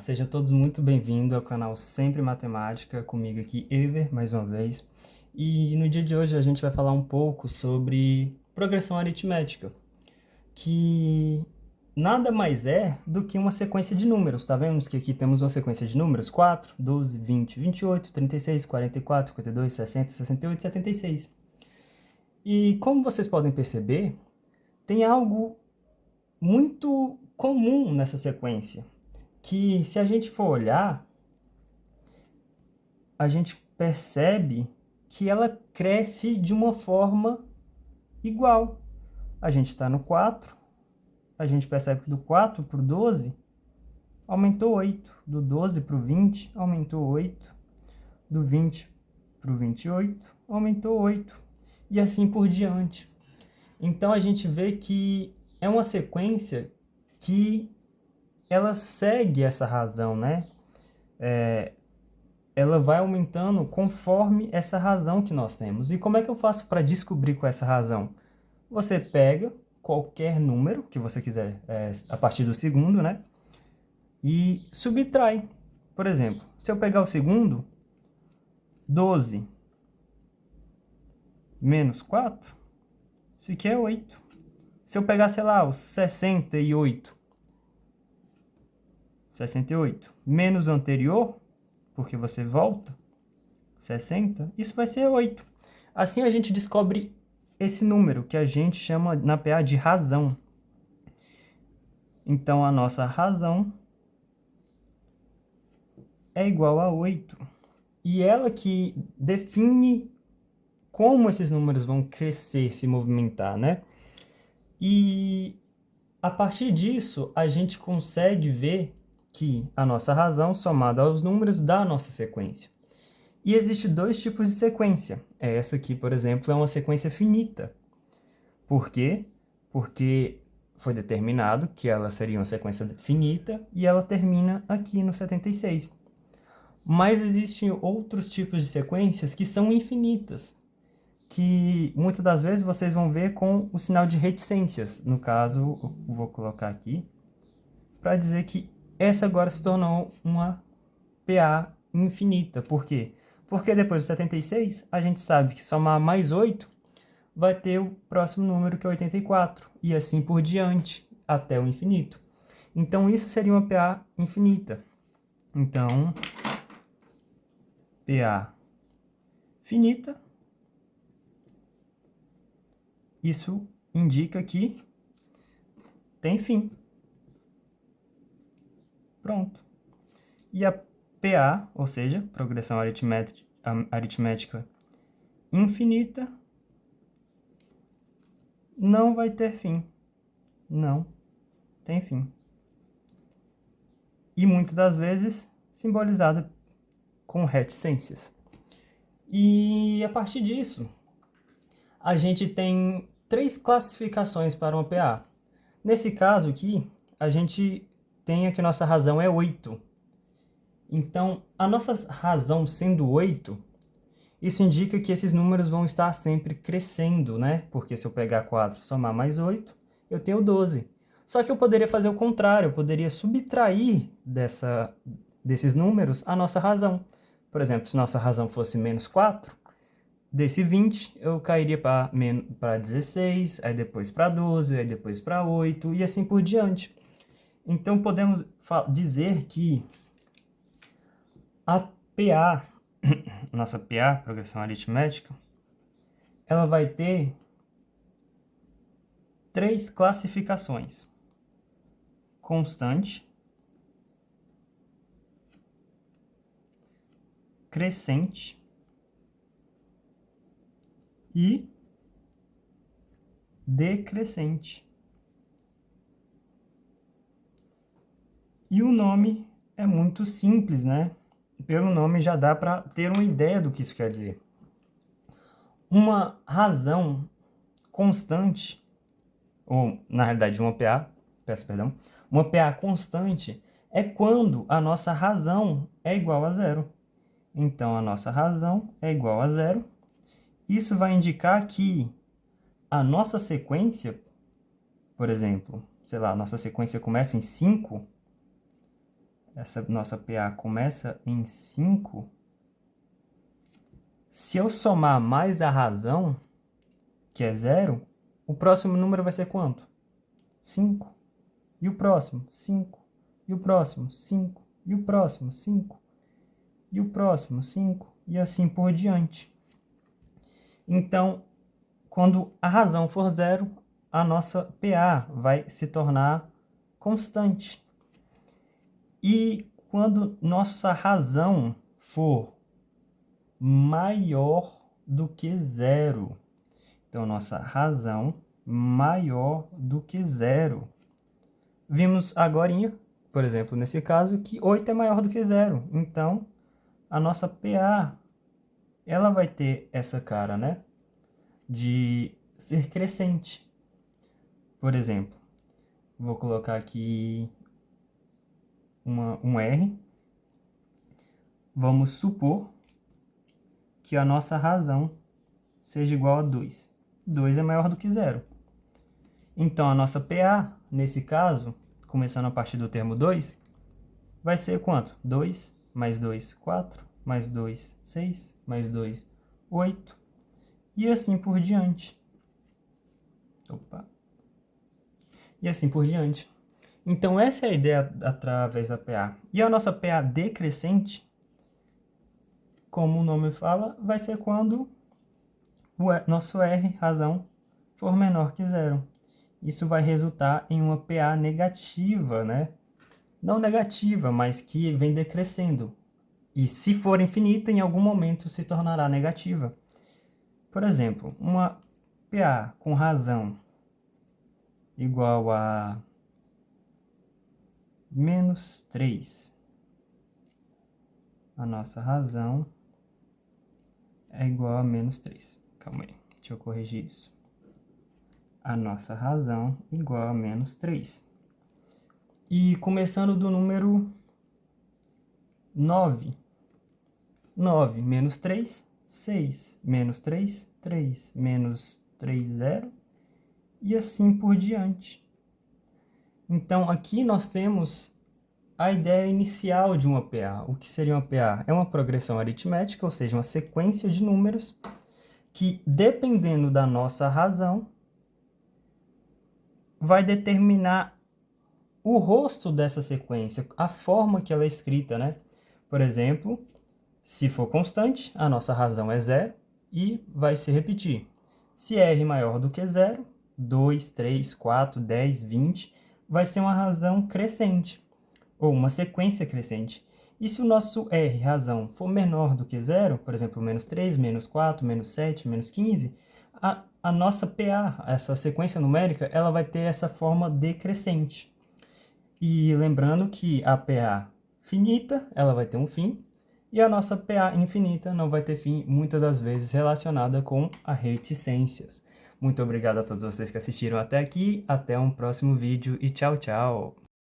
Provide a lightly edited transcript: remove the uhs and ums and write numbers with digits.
Sejam todos muito bem-vindos ao canal Sempre Matemática, comigo aqui, Ever, mais uma vez. E no dia de hoje a gente vai falar um pouco sobre progressão aritmética, que nada mais é do que uma sequência de números, tá vendo? Que aqui temos uma sequência de números: 4, 12, 20, 28, 36, 44, 52, 60, 68, 76. E como vocês podem perceber, tem algo muito comum nessa sequência, que se a gente for olhar, a gente percebe que ela cresce de uma forma igual. A gente está no 4, a gente percebe que do 4 para o 12 aumentou 8, do 12 para o 20 aumentou 8, do 20 para o 28 aumentou 8, e assim por diante. Então a gente vê que é uma sequência que ela segue essa razão, né? Ela vai aumentando conforme essa razão que nós temos. E como é que eu faço para descobrir qual é essa razão? Você pega qualquer número que você quiser, a partir do segundo, né? E subtrai. Por exemplo, se eu pegar o segundo, 12 menos 4, isso aqui é 8. Se eu pegar, sei lá, o 68 menos o anterior, porque você volta, 60, isso vai ser 8. Assim a gente descobre esse número, que a gente chama na PA de razão. Então, a nossa razão é igual a 8. E ela que define como esses números vão crescer, se movimentar, né? E a partir disso, a gente consegue ver que a nossa razão somada aos números dá a nossa sequência. E existe dois tipos de sequência. Essa aqui, por exemplo, é uma sequência finita. Por quê? Porque foi determinado que ela seria uma sequência finita e ela termina aqui no 76. Mas existem outros tipos de sequências que são infinitas, que muitas das vezes vocês vão ver com o sinal de reticências. No caso, eu vou colocar aqui para dizer que essa agora se tornou uma PA infinita. Por quê? Porque depois do 76, a gente sabe que somar mais 8 vai ter o próximo número, que é 84, e assim por diante, até o infinito. Então, isso seria uma PA infinita. Então, PA finita, isso indica que tem fim. Pronto. E a PA, ou seja, progressão aritmética infinita, não vai ter fim. Não tem fim. E muitas das vezes simbolizada com reticências. E a partir disso, a gente tem 3 classificações para uma PA. Nesse caso aqui, a gente tem que nossa razão é 8. Então, a nossa razão sendo 8, isso indica que esses números vão estar sempre crescendo, né? Porque se eu pegar 4 e somar mais 8, eu tenho 12. Só que eu poderia fazer o contrário, eu poderia subtrair desses números a nossa razão. Por exemplo, se nossa razão fosse menos 4, desse 20 eu cairia para 16, aí depois para 12, aí depois para 8 e assim por diante. Então podemos dizer que a PA, nossa PA, progressão aritmética, ela vai ter 3 classificações: constante, crescente e decrescente. E o nome é muito simples, né? Pelo nome já dá para ter uma ideia do que isso quer dizer. Uma razão constante, ou na realidade uma PA, peço perdão, uma PA constante é quando a nossa razão é igual a zero. Então, a nossa razão é igual a zero. Isso vai indicar que a nossa sequência, por exemplo, sei lá, a nossa sequência começa em 5, essa nossa PA começa em 5, se eu somar mais a razão, que é 0, o próximo número vai ser quanto? 5. E o próximo? 5. E o próximo? 5. E o próximo? 5. E o próximo? 5. E assim por diante. Então, quando a razão for 0, a nossa PA vai se tornar constante. E quando nossa razão for maior do que 0, então nossa razão maior do que 0. Vimos agorinha, por exemplo, nesse caso, que 8 é maior do que 0. Então, a nossa PA, ela vai ter essa cara, né? De ser crescente. Por exemplo, vou colocar aqui um R. Vamos supor que a nossa razão seja igual a 2. 2 é maior do que 0. Então, a nossa PA, nesse caso, começando a partir do termo 2, vai ser quanto? 2 mais 2, 4, mais 2, 6, mais 2, 8, e assim por diante. Opa! E assim por diante. Então, essa é a ideia através da PA. E a nossa PA decrescente, como o nome fala, vai ser quando o nosso R, razão, for menor que 0. Isso vai resultar em uma PA negativa, né? Não negativa, mas que vem decrescendo. E se for infinita, em algum momento se tornará negativa. Por exemplo, uma PA com razão igual a menos 3. A nossa razão é igual a menos 3. Calma aí, deixa eu corrigir isso. A nossa razão igual a menos 3. E começando do número 9. 9 menos 3, 6. Menos 3, 3. Menos 3, 0. E assim por diante. Então, aqui nós temos a ideia inicial de uma PA. O que seria uma PA? É uma progressão aritmética, ou seja, uma sequência de números que, dependendo da nossa razão, vai determinar o rosto dessa sequência, a forma que ela é escrita, né? Por exemplo, se for constante, a nossa razão é 0 e vai se repetir. Se R maior do que 0, 2, 3, 4, 10, 20, vai ser uma razão crescente, ou uma sequência crescente. E se o nosso R, razão, for menor do que 0, por exemplo, menos 3, menos 4, menos 7, menos 15, a nossa PA, essa sequência numérica, ela vai ter essa forma decrescente. E lembrando que a PA finita, ela vai ter um fim, e a nossa PA infinita não vai ter fim, muitas das vezes relacionada com a reticências. Muito obrigado a todos vocês que assistiram até aqui, até um próximo vídeo e tchau, tchau!